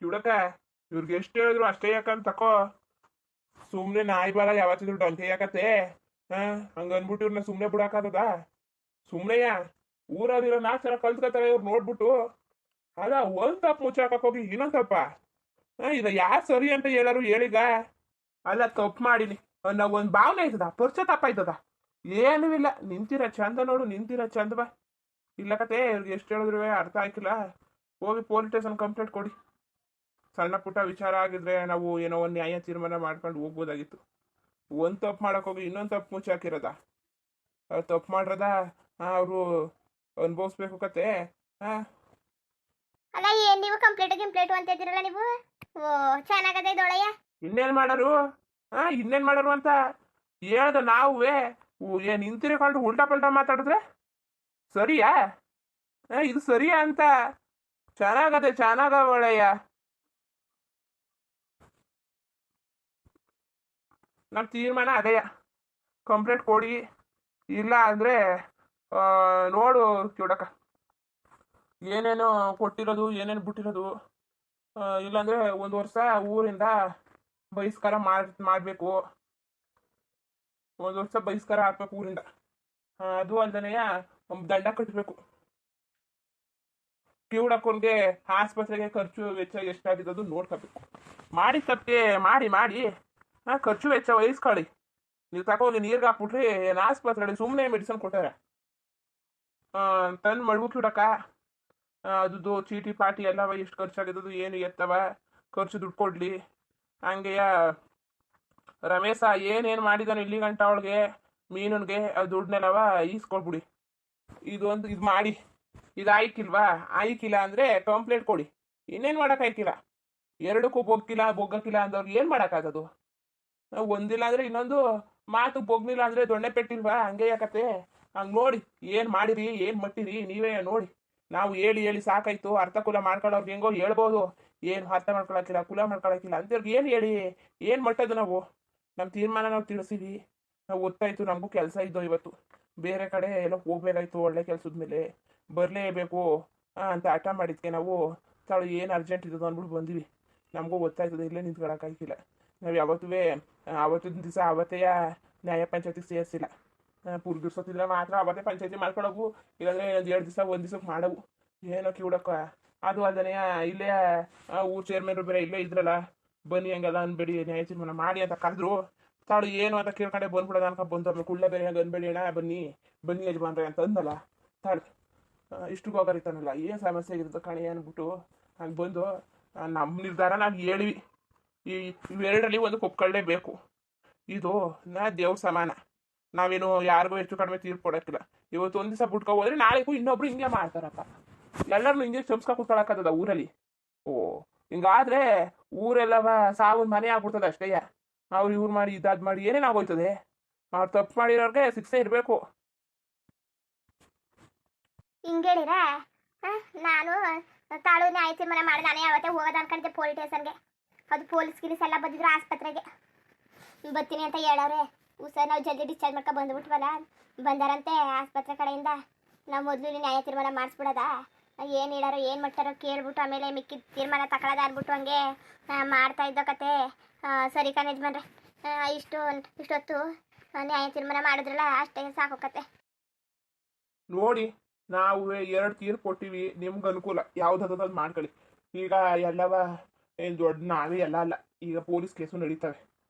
ಇವಳಕ ಇವ್ರಿಗೆ ಎಷ್ಟು ಹೇಳಿದ್ರು ಅಷ್ಟೇ ಯಾಕಂತ ತಕೋ. ಸುಮ್ನೆ ನಾಯಿ ಬಾಲ ಯಾವತ್ತಿದ್ರು ಡೊಂಕೆ ಯಾಕತ್ತೆ. ಹಾ, ಹಂಗ ಅನ್ಬಿಟ್ಟು ಇವ್ರನ್ನ ಸುಮ್ನೆ ಬಿಡಾಕದ. ಸುಮ್ನೆಯ ಊರಲ್ಲಿರೋ 4 ಜನ ಕಲ್ತ್ಕೊತಾರೆ ಇವ್ರು ನೋಡ್ಬಿಟ್ಟು. ಅಲ್ಲ, ಒಂದ್ ತಪ್ಪು ಮುಚ್ಚಾಕಕ್ ಹೋಗಿ ಇನ್ನೊಂದ್ ತಪ್ಪ. ಇದ ಯಾರು ಸರಿ ಅಂತ ಹೇಳಾರು ಹೇಳಿಗ. ಅಲ್ಲ, ತಪ್ಪು ಮಾಡಿನಿ ಅನ್ನೋ ಒಂದ್ ಭಾವನೆ ಆಯ್ತದ, ಪಶ್ಚಾತ್ತಾಪ ಆಯ್ತದ. ಏನೂ ಇಲ್ಲ, ನಿಂತಿರ ಚಂದ ನೋಡು, ನಿಂತಿರ ಚಂದ ಬಾ. ಇಲ್ಲ ಕತೆ, ಇವ್ರಿಗೆ ಎಷ್ಟು ಹೇಳಿದ್ರು ಅರ್ಥ ಆಯ್ಕಿಲ್ಲ. ಹೋಗಿ ಪೊಲೀಸ್ ಸ್ಟೇಷನ್ ಕಂಪ್ಲೇಂಟ್ ಕೊಡಿ. ಸಣ್ಣ ಪುಟ್ಟ ವಿಚಾರ ಆಗಿದ್ರೆ ನಾವು ಏನೋ ಒಂದು ನ್ಯಾಯ ತೀರ್ಮಾನ ಮಾಡ್ಕೊಂಡು ಹೋಗ್ಬೋದಾಗಿತ್ತು. ಒಂದ್ ತಪ್ಪು ಮಾಡಕ್ ಹೋಗಿ ಇನ್ನೊಂದ್ ತಪ್ಪು ಮುಚ್ಚಾಕಿರದ. ಅವ್ರು ತಪ್ಪು ಮಾಡ್ರದ ಅವರು ಅನುಭವಿಸ್ಬೇಕು ಕತೆ. ಹಾ, ಅಲ್ಲ, ಏನ್ ನೀವು ಕಂಪ್ಲೇಂಟ್ ಅಂತ ಇದ್ದೀರಲ್ಲ ನೀವು? ಓ, ಚೆನ್ನಾಗದೆ ಇದೊಳಯ್ಯ. ಇನ್ನೇನ್ ಮಾಡರು? ಇನ್ನೇನ್ ಮಾಡರು ಅಂತ ಹೇಳ್ದ ನಾವುವೇ. ಏನ್ ನಿಂತಿರಕೊಂಡು ಉಲ್ಟಾ ಪಲ್ಟಾ ಮಾತಾಡಿದ್ರೆ ಸರಿಯಾ? ಇದು ಸರಿಯಾ ಅಂತ? ಚೆನ್ನಾಗದೆ, ಒಳ್ಳೆಯ. ನಮ್ಮ ತೀರ್ಮಾನ ಅದೇಯ, ಕಂಪ್ಲೇಂಟ್ ಕೊಡಿ. ಇಲ್ಲ ಅಂದ್ರೆ ನೋಡು ಚೂಡಕ, ಏನೇನು ಕೊಟ್ಟಿರೋದು, ಏನೇನು ಬಿಟ್ಟಿರೋದು. ಇಲ್ಲಾಂದ್ರೆ 1 ವರ್ಷ ಊರಿಂದ ಬಹಿಷ್ಕಾರ ಮಾಡಬೇಕು. 1 ವರ್ಷ ಬಹಿಷ್ಕಾರ ಹಾಕ್ಬೇಕು ಊರಿಂದ. ಅದು ಅಲ್ದನೆಯ ದಂಡ ಕಟ್ಟಬೇಕು. ಕಿವುಡಕ್ಕನ್ಗೆ ಆಸ್ಪತ್ರೆಗೆ ಖರ್ಚು ವೆಚ್ಚ ಎಷ್ಟಾಗಿದ್ದು ನೋಡ್ಕೋಬೇಕು. ಮಾಡಿ ತಪ್ಪಿಗೆ ಮಾಡಿ ಖರ್ಚು ವೆಚ್ಚ ವಹಿಸ್ಕೊಳ್ಳಿ. ನೀವು ತಗೊಂಡು ನೀರ್ಗೆ ಹಾಕ್ಬಿಟ್ರಿ, ಏನು ಆಸ್ಪತ್ರೆಯಲ್ಲಿ ಸುಮ್ಮನೆ ಮೆಡಿಸನ್ ಕೊಟ್ಟಾರೆ. ತಂದು ಮಡ್ಗು ಕಿವುಡಕ್ಕ ಅದು ಚೀಟಿ ಪಾಟಿ ಎಲ್ಲವ ಎಷ್ಟು ಖರ್ಚಾಗಿದ್ದು ಏನು ಎತ್ತವ ಖರ್ಚು ದುಡ್ಡು ಕೊಡ್ಲಿ. ಹಂಗೆಯ ರಮೇಶ ಏನೇನು ಮಾಡಿದಾನೆ ಇಲ್ಲಿ ಗಂಟ ಅವಳಿಗೆ ಮೀನುನ್ಗೆ ಆ ದುಡ್ಡನ್ನೆಲ್ಲವ ಈಸ್ಕೊಳ್ಬಿಡಿ. ಇದು ಮಾಡಿ. ಇದು ಆಯ್ಕಿಲ್ಲ ಅಂದ್ರೆ ಕಂಪ್ಲೇಂಟ್ ಕೊಡಿ. ಇನ್ನೇನು ಮಾಡೋಕ್ಕಾಯ್ಕಿಲ್ಲ. ಎರಡಕ್ಕೂ ಬೊಗ್ಗಕ್ಕಿಲ್ಲ ಅಂದವ್ರಿಗೆ ಏನು ಮಾಡೋಕ್ಕಾಗೋದು? ಒಂದಿಲ್ಲ ಅಂದ್ರೆ ಇನ್ನೊಂದು ಮಾತು ಬೊಗ್ನಿಲ್ಲ ಅಂದ್ರೆ ದೊಣ್ಣೆ ಪೆಟ್ಟಿಲ್ವಾ? ಹಂಗೆ ಯಾಕತ್ತೆ. ಹಂಗೆ ನೋಡಿ ಏನು ಮಾಡಿರಿ, ಏನು ಮಟ್ಟಿರಿ ನೀವೇ ನೋಡಿ. ನಾವು ಹೇಳಿ ಸಾಕಾಯ್ತು. ಅರ್ಥ ಕುಲ ಮಾಡ್ಕೊಳ್ಳೋರ್ಗೆ ಹೆಂಗೋ ಹೇಳ್ಬೋದು, ಏನು ಅರ್ಥ ಮಾಡ್ಕೊಳಕ್ಕಿಲ್ಲ, ಕುಲ ಮಾಡ್ಕೊಳಕ್ಕಿಲ್ಲ ಅಂತವ್ರಿಗೆ ಏನು ಹೇಳಿ ಏನು ಮಟ್ಟದು? ನಾವು ನಮ್ಮ ತೀರ್ಮಾನ ನಾವು ತಿಳಿಸಿವಿ. ನಾವು ಗೊತ್ತಾಯ್ತು, ನಮಗೂ ಕೆಲಸ ಇದ್ದೋ ಇವತ್ತು. ಬೇರೆ ಕಡೆ ಎಲ್ಲ ಹೋಗ್ಬೇಕಾಯ್ತು, ಒಳ್ಳೆ ಕೆಲಸದ ಮೇಲೆ ಬರಲೇಬೇಕು ಅಂತ ಹಠ ಮಾಡಿದ್ಕೆ ನಾವು ತಾಳು ಏನು ಅರ್ಜೆಂಟ್ ಇದ್ದದು ಅಂದ್ಬಿಟ್ಟು ಬಂದಿವಿ. ನಮಗೂ ಗೊತ್ತಾಯ್ತದೆ, ಇಲ್ಲೇ ನಿಂತ್ಕೊಳಕ್ಕಾಗಿಲ್ಲ. ನಾವು ಯಾವತ್ತೂ ಆವತ್ತಿನ ದಿವಸ ಅವತ್ತೇ ನ್ಯಾಯ ಪಂಚಾಯತಿಗೆ ಸೇರಿಸಿಲ್ಲ. ಪುರ್ಗಿರ್ಸೋತಿದ್ರೆ ಮಾತ್ರ ಅವತ್ತೇ ಪಂಚಾಯತಿ ಮಾಡ್ಕೊಳವು. ಇಲ್ಲಾಂದ್ರೆ 1 ದಿವಸಕ್ಕೆ ಮಾಡವು. ಏನೋ ಕಿವುಡಕ್ಕ. ಅದು ಅಲ್ಲದೆ ಇಲ್ಲೇ ಊರ್ ಚೇರ್ಮನ್ ಬೇರೆ ಇಲ್ಲೇ ಇದ್ರಲ್ಲ, ಬನ್ನಿ ಹಂಗೆಲ್ಲ ಅನ್ಬೇಡಿ, ನ್ಯಾಯ ತೀರ್ಮಾನ ಮಾಡಿ ಅಂತ ಕರೆದ್ರು. ತಾಳು ಏನು ಅಂತ ಕೇಳ್ಕೊಂಡೆ ಬಂದ್ಬಿಡೋದು ಅನ್ಕ ಬಂದವ್ರು. ಕುಳ್ಳ ಬೇರೆ ಹಂಗೆ ಅನ್ಬೇಡಿ ಅಣ್ಣ, ಬನ್ನಿ ಯಜಮಾನ್ರೆ ಅಂತ ಅಂದಲ್ಲ. ತಾಳು ಇಷ್ಟಿಗೆ ಹೋಗರಿತಾನಲ್ಲ, ಏನು ಸಮಸ್ಯೆ ಆಗಿರ್ತದೆ ಕಣೆ ಅಂದ್ಬಿಟ್ಟು ಹಂಗೆ ಬಂದು ನಮ್ಮ ನಿರ್ಧಾರ ನಾವು ಹೇಳಿವಿ. ಇವೆರಡರಲ್ಲಿ ಒಂದು ಒಪ್ಕೊಳ್ಳೇಬೇಕು. ಇದು ದೇವ್ರ ಸಮಾನ. ನಾವೇನು ಯಾರಿಗೂ ಹೆಚ್ಚು ಕಡಿಮೆ ತೀರ್ಪು ಕೊಡೋಕ್ಕಿಲ್ಲ. ಇವತ್ತು ಒಂದು ದಿವಸ ಬಿಟ್ಕೊ ಹೋದ್ರೆ ನಾಳೆಗೂ ಇನ್ನೊಬ್ರು ಹಿಂಗೆ ಮಾಡ್ತಾರಪ್ಪ. ಎಲ್ಲರೂ ಹಿಂಗೆ ಚಮ್ಸ್ಕ ಕೂತ್ಕೊಳಕ್ಕದ ಊರಲ್ಲಿ. ಓ, ಹಿಂಗಾದ್ರೆ ಊರೆಲ್ಲವ ಸಾವನ್ ಮನೆ ಆಗ್ಬಿಡ್ತದೆ ಅಷ್ಟೇ. ಅವ್ರು ಇವ್ರು ಮಾಡಿ ಇದಾದ್ ಮಾಡಿ ಏನೇನು ಆಗೋಯ್ತದೆ. ಅವ್ರು ತಪ್ಪು ಮಾಡಿರೋರ್ಗೆ ಶಿಕ್ಷೆ ಇರಬೇಕು. ಹಿಂಗೇಳಿರಾ? ನಾನು ತಾಳು ನ್ಯಾಯ ತೀರ್ಮಾನ ಮಾಡಿ ನಾನೇ ಯಾವತ್ತೇ ಹೋಗೋದು ಅನ್ಕೊಂಡಿದ್ದೆ ಪೊಲೀಸ್ ಸ್ಟೇಷನ್ಗೆ. ಅದು ಪೊಲೀಸ್ ಗಿಲೀಸ್ ಎಲ್ಲ ಬಂದಿದ್ರು ಆಸ್ಪತ್ರೆಗೆ. ಬರ್ತೀನಿ ಅಂತ ಹೇಳವ್ರೆ. ಸರ್, ನಾವು ಜಲ್ದಿ ಡಿಸ್ಚಾರ್ಜ್ ಮಾಡ್ಕೊ ಬಂದ್ಬಿಟ್ವಲ್ಲ, ಬಂದಾರಂತೆ ಆಸ್ಪತ್ರೆ ಕಡೆಯಿಂದ. ನಾವು ಮೊದಲು ಇಲ್ಲಿ ನ್ಯಾಯ ತೀರ್ಮಾನ ಮಾಡಿಸ್ಬಿಡೋದ? ಏನು ಹೇಳಾರೋ ಏನು ಮಾಡ್ತಾರೋ ಕೇಳ್ಬಿಟ್ಟು ಆಮೇಲೆ ಮಿಕ್ಕಿದ ತೀರ್ಮಾನ ತಗೊಳ್ಳೋದ ಅಂದ್ಬಿಟ್ಟು ಹಂಗೆ ಮಾಡ್ತಾ ಇದ್ದೋ ಕತೆ. ಸರಿ ಕಣ್ ಯಜಮಾನ್ರೆ, ಇಷ್ಟೊತ್ತು ನ್ಯಾಯ ತೀರ್ಮಾನ ಮಾಡಿದ್ರಲ್ಲ, ಅಷ್ಟೇ ಸಾಕೋಕತ್ತೆ. ನೋಡಿ, ನಾವು 2 ತೀರ್ಪು ಕೊಟ್ಟಿವಿ. ನಿಮ್ಗೆ ಅನುಕೂಲ ಯಾವ್ದು ಮಾಡ್ಕೊಳ್ಳಿ. ಈಗ ಎಲ್ಲವ ಏನು ದೊಡ್ಡ ನಾವೇ ಎಲ್ಲ ಅಲ್ಲ. ಈಗ ಪೊಲೀಸ್ ಕೇಸು ನಡೀತವೆ.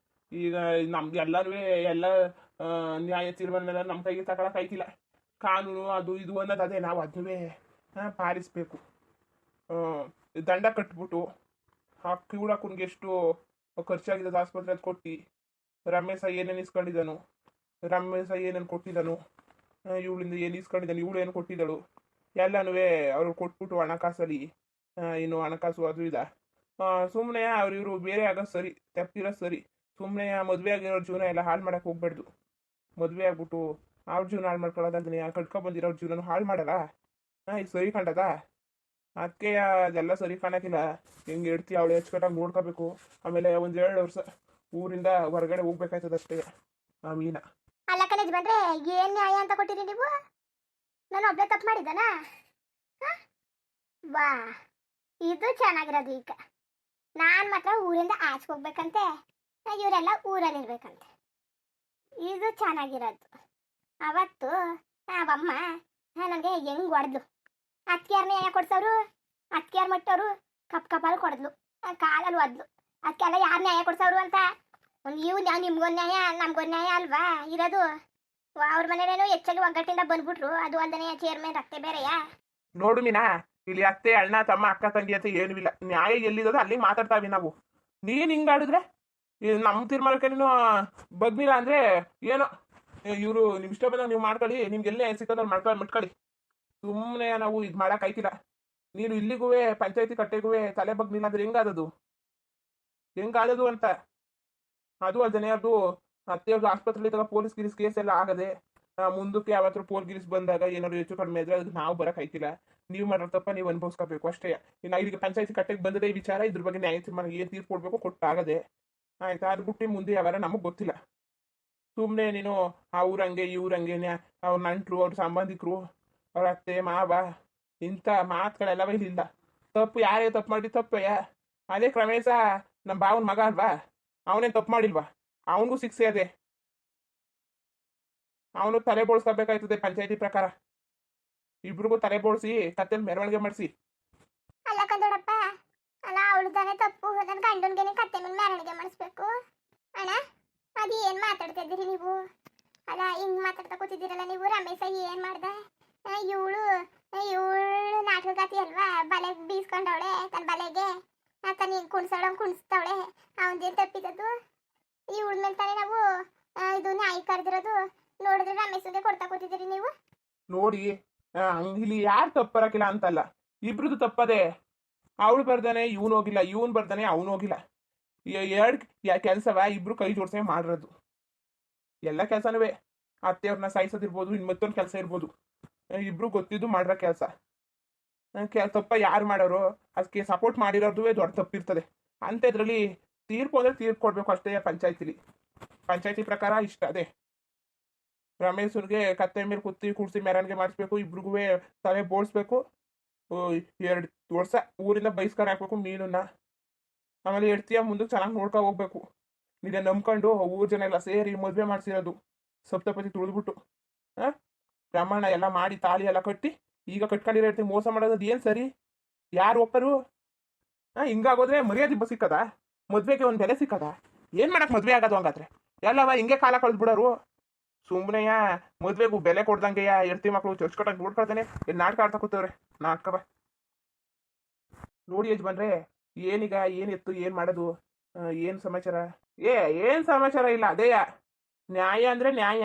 ಈಗ ನಮ್ಗೆ ಎಲ್ಲ ನ್ಯಾಯ ತೀರ್ಮಾನ ನಮ್ಮ ಕೈಗೆ ತಗೊಳಕ್ಕಾಯ್ತಿಲ್ಲ. ಕಾನೂನು ಅದು ಇದು ಅನ್ನೋದು ಅದೇ. ನಾವು ಅದನ್ನೇ ಪಾಲಿಸ್ಬೇಕು. ದಂಡ ಕಟ್ಬಿಟ್ಟು ಕಿವುಡಕ್ಕನ್ಗೆ ಎಷ್ಟು ಖರ್ಚಾಗಿದ್ದು ಆಸ್ಪತ್ರೆ ಅದು ಕೊಟ್ಟು, ರಮೇಶ ಏನೇನು ಇಸ್ಕೊಂಡಿದ್ದಾನು, ರಮೇಶ ಏನೇನು ಕೊಟ್ಟಿದ್ದಾನು, ಇವಳಿಂದ ಏನು ಇಸ್ಕೊಂಡಿದ್ದಾನೆ, ಇವಳು ಏನು ಕೊಟ್ಟಿದ್ದಳು, ಎಲ್ಲನೂ ಅವ್ರು ಕೊಟ್ಬಿಟ್ಟು ಹಣಕಾಸಲ್ಲಿ ಇನ್ನು ಹಣಕಾಸು ಅದು ಇದ. ಸುಮ್ಮನೆ ಇವರು ಬೇರೆ ಆಗೋದು ಸರಿ, ತಪ್ಪಿರೋ ಸರಿ. ಸುಮ್ಮನೆ ಮದುವೆ ಆಗಿರೋ ಜೀವನ ಎಲ್ಲ ಹಾಳು ಮಾಡಕ್ಕೆ ಹೋಗ್ಬಾರ್ದು. ಮದುವೆ ಆಗ್ಬಿಟ್ಟು ಅವ್ರ ಜೀವನ ಹಾಳು ಮಾಡ್ಕೊಳ್ಳೋದಲ್ದೇ ಕಟ್ಕೊಬಂದಿರೋರ ಜೀವನ ಹಾಳು ಮಾಡಲ್ಲ. ಇದು ಸರಿ ಕಂಡದ? ಅದಕ್ಕೆ ಅದೆಲ್ಲ ಸರಿ ಕಾಣಕ್ಕಿಲ್ಲ. ಹೆಂಗೆ ಇಡ್ತಿ ಅವಳು ಹೆಚ್ಚುಕಟ್ಟಾಗಿ ನೋಡ್ಕೋಬೇಕು. ಆಮೇಲೆ 1-2 ವರ್ಷ ಊರಿಂದ ಹೊರಗಡೆ ಹೋಗ್ಬೇಕಾಯ್ತದ ಅಷ್ಟೇ. ಮೀನ ಅಲ್ಲ ಕಣಜ್ ಬಂದ್ರೆ ಏನ್ ನ್ಯಾಯ ಅಂತ ಕೊಟ್ಟಿರಿ ನೀವು? ನಾನು ಒಬ್ಬಳೆ ತಪ್ಪು ಮಾಡಿದ್ದಾನಾ? ವಾ, ಇದು ಚೆನ್ನಾಗಿರೋದು. ಈಗ ನಾನು ಮಾತ್ರ ಊರಿಂದ ಆಚೆ ಹೋಗ್ಬೇಕಂತೆ, ಇವರೆಲ್ಲ ಊರಲ್ಲಿ ಇರ್ಬೇಕಂತೆ. ಇದು ಚೆನ್ನಾಗಿರೋದು. ಅವತ್ತು ಅವಮ್ಮ ನನಗೆ ಹೆಂಗ್ ಹೊಡೆದ್ಲು. ಅತ್ತಿಯಾರನ್ನ ನ್ಯಾಯ ಕೊಡ್ಸೋರು, ಅತ್ತಿಯಾರ ಮಟ್ಟವರು ಕಪ್ಪಲ್ಲಿ ಕೊಡದ್ಲು, ಕಾಲಲ್ಲಿ ಒದ್ಲು. ಅದಕ್ಕೆಲ್ಲ ಯಾರು ನ್ಯಾಯ ಕೊಡ್ಸೋರು ಅಂತ. ನೀವು ನಿಮ್ಗೊಂದು ನ್ಯಾಯ ನಮ್ಗೊಂದು ನ್ಯಾಯ ಅಲ್ವಾ ಇರೋದು. ಅವ್ರ ಮನೇಲೇನೋ ಹೆಚ್ಚಾಗಿ ಒಗ್ಗಟ್ಟಿಂದ ಬಂದ್ಬಿಟ್ರು, ಅದು ಅಲ್ಲದೆ ಚೇರ್ಮನ್ ರಕ್ತೆ ಬೇರೆಯಾ. ನೋಡು ಮೀನಾ, ಇಲ್ಲಿ ಅತ್ತೆ ಅಣ್ಣ ತಮ್ಮ ಅಕ್ಕ ತಂಗಿ ಅಂತ ಏನೂ ಇಲ್ಲ. ನ್ಯಾಯ ಎಲ್ಲಿರೋದು ಅಲ್ಲಿಗೆ ಮಾತಾಡ್ತಾವಿ ನಾವು. ನೀನು ಹಿಂಗಾಡಿದ್ರೆ ನಮ್ಮ ತೀರ್ಮಾನಕ್ಕೆ ನೀನು ಬಗ್ನಿಲ್ಲ ಅಂದ್ರೆ ಏನೋ ಇವರು ನಿಮ್ ಇಷ್ಟ ಬಂದಾಗ ನೀವು ಮಾಡ್ಕೊಳ್ಳಿ, ನಿಮ್ಗೆಲ್ಲೇ ಸಿಕ್ಕಂದ್ರೆ ಮಾಡ್ಕೊಳ್ಳಿ. ಸುಮ್ಮನೆ ನಾವು ಇದು ಮಾಡಕ್ ಆಯ್ತಿಲ್ಲ. ನೀನು ಇಲ್ಲಿಗೂ ಪಂಚಾಯತಿ ಕಟ್ಟೆಗೂ ತಲೆ ಬಗ್ನಿಲ್ಲ ಅಂದ್ರೆ ಹೆಂಗಾದದು ಅಂತ. ಅದು ಅಲ್ದೇನೆ ಅದು ಅತ್ತೆಯವ್ರದ್ದು ಆಸ್ಪತ್ರೆಯಲ್ಲಿ ತಗ ಪೊಲೀಸ್ ಗಿರೀಸ್ ಕೇಸ್ ಎಲ್ಲ ಆಗದೆ ಮುಂದಕ್ಕೆ ಯಾವತ್ತೂ ಪೊಲೀಸ್ ಬಂದಾಗ ಏನಾದ್ರು ಹೆಚ್ಚು ಕಡಿಮೆ ಇದ್ರೆ ಅದಕ್ಕೆ ನಾವು ಬರಕ್ ಆಯ್ತಿಲ್ಲ. ನೀವು ಮಾಡೋ ತಪ್ಪ ನೀವು ಅನುಭವಿಸ್ಕೋಬೇಕು ಅಷ್ಟೇ. ಇನ್ನು ಇದಕ್ಕೆ ಪಂಚಾಯತಿ ಕಟ್ಟೆಗೆ ಬಂದದೇ ಈ ವಿಚಾರ, ಇದ್ರ ಬಗ್ಗೆ ನ್ಯಾಯ ತೀರ್ಮಾನ ಏನು ತೀರ್ಪು ಕೊಡ್ಬೇಕು ಕೊಟ್ಟಾಗದೆ ಆಯ್ತಾ. ಅದು ಬಿಟ್ಟು ಮುಂದೆ ಯಾವಾರ ನಮಗೆ ಗೊತ್ತಿಲ್ಲ. ಸುಮ್ಮನೆ ನೀನು ಆ ಊರಂಗೆ ಇವ್ರಂಗೆ ಅವ್ರ ನಂಟ್ರು ಅವ್ರ ಸಂಬಂಧಿಕರು ಅವ್ರ ಅತ್ತೆ ಮಾವ ಇಂಥ ಮಾತುಗಳೆಲ್ಲವೇ ಇಲ್ಲ. ತಪ್ಪು ಯಾರೇ ತಪ್ಪು ಮಾಡಿ ತಪ್ಪಯ್ಯ. ಅದೇ ಕ್ರಮೇಶ ನಮ್ಮ ಬಾವನ ಮಗ ಅಲ್ವಾ, ಅವನೇನು ತಪ್ಪು ಮಾಡಿಲ್ವಾ, ಅವನಿಗೂ ಶಿಕ್ಷೆ ಅದೇ. ಅವನು ತಲೆ ಬೋಳ್ಸ್ಕೋಬೇಕಾಯ್ತದೆ ಪಂಚಾಯತಿ ಪ್ರಕಾರ. ಇಬ್ರಿಗೂ ತಲೆ ಬೋಳ್ಸಿ ಕತ್ತೆ ಮೆರವಣಿಗೆ ಮಾಡಿಸಿ. ಅಲ್ಲ ಕಂದೋಡಪ್ಪ, ಅಲ್ಲ ಅವಳದಾನೆ ತಪ್ಪು, ನನ್ನ ಗಂಡನ್ಗೆನೆ ಕತ್ತೆ ಮೇಲೆ ಮೆರವಣಿಗೆ ಮಾಡಿಸ್ಬೇಕು ಅಣ್ಣ. ಅದು ಏನ್ ಮಾತಾಡ್ತಾ ಇದ್ದೀರಿ ನೀವು? ಅಲ್ಲ ಹಿಂಗ್ ಮಾತಾಡ್ತಾ ಕೂತಿದ್ದೀರಲ್ಲ ನೀವು. ರಮೇಶ ಏನ್ ಮಾಡ್ದ? ಇವಳು ನಾಟಕಗಾತಿ ಅಲ್ವಾ, ಬಲೆಗೆ ಬೀಸ್ಕೊಂಡವಳೆ ತನ್ನ ಬಲೆಗೆ. ತನ್ನ ಕುಣಿಸ್ತಾವಳೆ. ಅವನದೇನು ತಪ್ಪಿದದು? ಇವಳ ಮೇಲೆ ತಾನೇ ನಾವು ಇದು ನ್ಯಾಯ ಕರೆದಿರೋದು. ನೋಡಿದ್ರೆ ರಮೇಶನ್ಗೆ ಕೊಡ್ತಾ ಕೂತಿದ್ದೀರಿ ನೀವು. ನೋಡಿ ಇಲ್ಲಿ ಯಾರು ತಪ್ಪರಕಿಲ್ಲ ಅಂತಲ್ಲ, ಇಬ್ರದ್ದು ತಪ್ಪದೆ. ಅವಳು ಬರ್ದಾನೆ ಇವನು ಹೋಗಿಲ್ಲ, ಇವನು ಬರ್ದಾನೆ ಅವನು ಹೋಗಿಲ್ಲ. ಎರಡು ಕೆಲಸವ ಇಬ್ರು ಕೈ ಜೋಡ್ಸೆ ಮಾಡಿರೋದು. ಎಲ್ಲ ಕೆಲಸನೂ ಅತ್ತೆಯವ್ರನ್ನ ಸಾಯಿಸೋದಿರ್ಬೋದು, ಇನ್ನು ಮತ್ತೊಂದು ಕೆಲಸ ಇರ್ಬೋದು, ಇಬ್ರು ಗೊತ್ತಿದ್ದು ಮಾಡಿರೋ ಕೆಲಸ. ತಪ್ಪ ಯಾರು ಮಾಡೋರು ಅದಕ್ಕೆ ಸಪೋರ್ಟ್ ಮಾಡಿರೋದು ದೊಡ್ಡ ತಪ್ಪಿರ್ತದೆ. ಅಂಥದ್ರಲ್ಲಿ ತೀರ್ಪು ಅಂದ್ರೆ ತೀರ್ಪು ಕೊಡ್ಬೇಕು ಅಷ್ಟೇ. ಪಂಚಾಯತಿ ಪ್ರಕಾರ ಇಷ್ಟ ಅದೇ. ರಮೇಶ್ಗೆ ಕತ್ತೆ ಮೇಲೆ ಕೂಡಿಸಿ ಮೆರವಣಿಗೆ ಮಾಡಿಸ್ಬೇಕು, ಇಬ್ರಿಗೂ ತಲೆ ಬೋಳ್ಸ್ಬೇಕು, 2 ವರ್ಷ ಊರಿಂದ ಬೈಸ್ಕರ್ ಹಾಕ್ಬೇಕು ಮೀನನ್ನ. ಆಮೇಲೆ ಎಡ್ತೀಯ ಮುಂದಕ್ಕೆ ಚೆನ್ನಾಗಿ ನೋಡ್ಕೊ ಹೋಗ್ಬೇಕು. ನೀನೆ ನಂಬ್ಕೊಂಡು ಊರ್ ಜನ ಎಲ್ಲ ಸೇರಿ ಮದುವೆ ಮಾಡಿಸಿರೋದು, ಸಪ್ತಪತಿ ತುಳಿದ್ಬಿಟ್ಟು ಬ್ರಾಹ್ಮಣ ಎಲ್ಲ ಮಾಡಿ ತಾಳಿ ಎಲ್ಲ ಕಟ್ಟಿ ಈಗ ಕಟ್ಕೊಂಡಿರೋ ಇರ್ತೀವಿ. ಮೋಸ ಮಾಡೋದು ಏನು ಸರಿ? ಯಾರು ಒಪ್ಪರು? ಹಿಂಗಾಗೋದ್ರೆ ಮರ್ಯಾದೆ ಸಿಕ್ಕದ? ಮದ್ವೆಗೆ ಒಂದು ಬೆಲೆ ಸಿಕ್ಕದ? ಏನು ಮಾಡಕ್ ಮದ್ವೆ ಆಗೋದು ಹಂಗಾದ್ರೆ? ಎಲ್ಲವ ಹಿಂಗೆ ಕಾಲ ಕಳೆದ್ಬಿಡೋರು. ಸುಮ್ಮನೆಯ ಮದ್ವೆಗೂ ಬೆಲೆ ಕೊಡ್ದಂಗೆಯ ಎಡ್ತಿ ಮಕ್ಕಳು ಚೊಚ್ಕೊಟ್ಟಾಗ ನೋಡ್ಕೊಳ್ತಾನೆ ನಾಟಕ ಆಡ್ತಾ ಕೂತವ್ರೆ. ನಾಟಕವ ನೋಡಿ ಯಜಮಾನ್ರೆ, ಏನೀಗ ಏನಿತ್ತು, ಏನು ಮಾಡೋದು, ಏನು ಸಮಾಚಾರ? ಏನು ಸಮಾಚಾರ ಇಲ್ಲ, ಅದೇಯ ನ್ಯಾಯ ಅಂದ್ರೆ ನ್ಯಾಯ.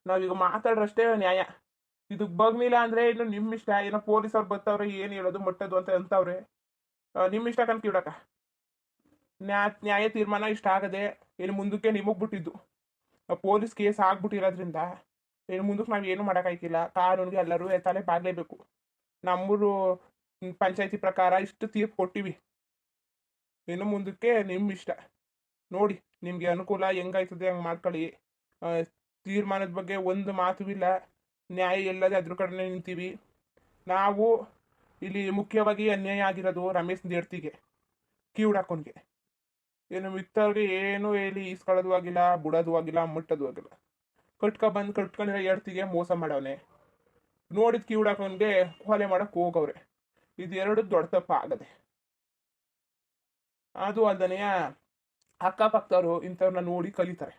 ನಾವೀಗ ಮಾತಾಡ್ರಷ್ಟೇ ನ್ಯಾಯ. ಇದಕ್ಕೆ ಬಗ್ನಿಲ್ಲ ಅಂದ್ರೆ ಇನ್ನು ನಿಮ್ಮ ಇಷ್ಟ. ಏನೋ ಪೊಲೀಸವ್ರು ಬರ್ತಾವ್ರೆ, ಏನು ಹೇಳೋದು ಮಟ್ಟದು ಅಂತ ಅಂತವ್ರೆ. ನಿಮ್ಮ ಇಷ್ಟ ಕಣ್ ಕಿಡಕ. ನ್ಯಾಯ ತೀರ್ಮಾನ ಇಷ್ಟ ಆಗದೆ ಇನ್ನು ಮುಂದಕ್ಕೆ ನಿಮಗೆ ಬಿಟ್ಟಿದ್ದು. ಪೊಲೀಸ್ ಕೇಸ್ ಆಗ್ಬಿಟ್ಟಿರೋದ್ರಿಂದ ಇನ್ನು ಮುಂದಕ್ಕೆ ನಾವು ಏನು ಮಾಡೋಕ್ಕಾಯ್ತಿಲ್ಲ. ಕಾನೂನಿಗೆ ಎಲ್ಲರೂ ತಲೆ ಬಾಗಲೇಬೇಕು. ನಮ್ಮೂರು ಪಂಚಾಯತಿ ಪ್ರಕಾರ ಇಷ್ಟು ತೀರ್ಪು ಕೊಟ್ಟಿವಿ. ಇನ್ನು ಮುಂದಕ್ಕೆ ನಿಮ್ಮ ಇಷ್ಟ ನೋಡಿ, ನಿಮಗೆ ಅನುಕೂಲ ಹೆಂಗಾಯ್ತದೆ ಹಂಗೆ ಮಾಡ್ಕೊಳ್ಳಿ. ತೀರ್ಮಾನದ ಬಗ್ಗೆ ಒಂದು ಮಾತು ಇಲ್ಲ. ನ್ಯಾಯ ಎಲ್ಲದೆ ಅದ್ರ ಕಡೆ ನಿಂತೀವಿ ನಾವು. ಇಲ್ಲಿ ಮುಖ್ಯವಾಗಿ ಅನ್ಯಾಯ ಆಗಿರೋದು ರಮೇಶ್ ದೇಡ್ತಿಗೆ, ಕಿವುಡಾಕೋನ್ಗೆ. ಏನು ಮಿತ್ತವ್ರಿಗೆ ಏನು ಹೇಳಿ ಈಸ್ಕೊಳ್ಳೋದು ಆಗಿಲ್ಲ, ಬಿಡೋದು ಆಗಿಲ್ಲ, ಮುಟ್ಟೋದು ಆಗಿಲ್ಲ. ಕಟ್ಕೊಂಡಿರೋ ಎಡ್ತಿಗೆ ಮೋಸ ಮಾಡವನೆ. ನೋಡಿದ ಕಿವುಡಾಕೋನ್ಗೆ ಕೊಲೆ ಮಾಡಕ್ಕೆ ಹೋಗವ್ರೆ. ಇದು ಎರಡು ದೊಡ್ಡ ತಪ್ಪ ಆಗದೆ. ಅದು ಅಲ್ದನೆಯ ಅಕ್ಕಪಕ್ಕದವರು ಇಂಥವ್ರನ್ನ ನೋಡಿ ಕಲಿತಾರೆ.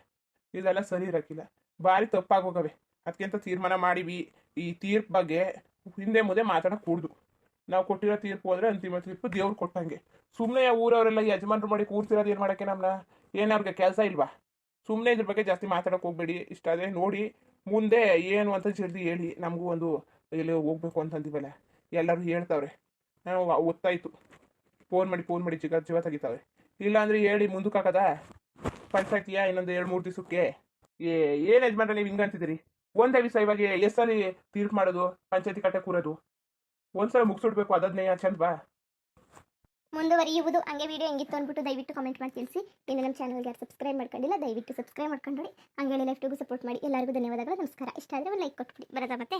ಇದೆಲ್ಲ ಸರಿ ಇರಕ್ಕಿಲ್ಲ, ಭಾರಿ ತಪ್ಪಾಗೋಗವೆ. ಅದಕ್ಕಿಂತ ತೀರ್ಮಾನ ಮಾಡಿವಿ. ಈ ತೀರ್ಪು ಬಗ್ಗೆ ಹಿಂದೆ ಮುಂದೆ ಮಾತಾಡೋಕೆ ಕೂಡ್ದು. ನಾವು ಕೊಟ್ಟಿರೋ ತೀರ್ಪು ಅಂದರೆ ಅಂತಿಮ ತೀರ್ಪು ದೇವ್ರು ಕೊಟ್ಟಂಗೆ. ಸುಮ್ಮನೆ ಊರವರೆಲ್ಲ ಯಜಮಾನ್ರು ಮಾಡಿ ಕೂರ್ತಿರೋದು ಏನು ಮಾಡೋಕ್ಕೆ? ನಮ್ಮನ್ನ ಏನಾವ್ರಿಗೆ ಕೆಲಸ ಇಲ್ವಾ? ಸುಮ್ಮನೆ ಇದ್ರ ಬಗ್ಗೆ ಜಾಸ್ತಿ ಮಾತಾಡೋಕೆ ಹೋಗ್ಬೇಡಿ. ಇಷ್ಟ ಅದೇ ನೋಡಿ ಮುಂದೆ ಏನು ಅಂತ ಜಲ್ದಿ ಹೇಳಿ. ನಮಗೂ ಒಂದು ಎಲ್ಲಿ ಹೋಗ್ಬೇಕು ಅಂತಂದಿವಲ್ಲ, ಎಲ್ಲರೂ ಹೇಳ್ತಾವ್ರೆ. ಗೊತ್ತಾಯ್ತು, ಫೋನ್ ಮಾಡಿ ಜೀವ ತೆಗಿತಾವೆ. ಇಲ್ಲಾಂದ್ರೆ ಹೇಳಿ ಮುಂದಕ್ಕೆ ಹಾಕದ ಪಂಚಾಯತಿಯ ಇನ್ನೊಂದು 2-3 ದಿವಸಕ್ಕೆ. ಏನು ಯಜಮಾನ್ರೆ ನೀವು ಹಿಂಗಂತಿದ್ದೀರಿ? ಒಂದೇ ದಿವಸ ಇವಾಗ ಎಷ್ಟಲ್ಲಿ ತೀರ್ಪು ಮಾಡೋದು? ಪಂಚಾಯತಿ ಕಟ್ಟೆ ಕೂರೋದು ಒಂದ್ಸಲ ಮುಗಿಸ್ಬಿಡ್ಬೇಕು. ಅದನ್ನೇ ಚಂದ್ವಾ ಮುಂದುವರಿಯುವುದು. ಹಂಗೆ ವಿಡಿಯೋ ಹೆಂಗಿತ್ತು ಅಂದ್ಬಿಟ್ಟು ದಯವಿಟ್ಟು ಕಮೆಂಟ್ ಮಾಡಿ ತಿಳಿಸಿ. ಇನ್ನು ನಮ್ಮ ಚಾನಲ್ಗೆ ಯಾರು ಸಬ್ಸ್ಕ್ರೈಬ್ ಮಾಡ್ಕೊಂಡಿಲ್ಲ ದಯವಿಟ್ಟು ಸಬ್ಸ್ಕ್ರೈಬ್ ಮಾಡ್ಕೊಂಡ್ರಿ. ಹಂಗೆ ಲೈಫ್ಟಿಗೂ ಸಪೋರ್ಟ್ ಮಾಡಿ. ಎಲ್ಲರಿಗೂ ಧನ್ಯವಾದಗಳು, ನಮಸ್ಕಾರ. ಇಷ್ಟ ಆದರೆ ಒಂದು ಲೈಕ್ ಕೊಟ್ಬಿಡಿ. ಬರೋದಾ ಮತ್ತೆ?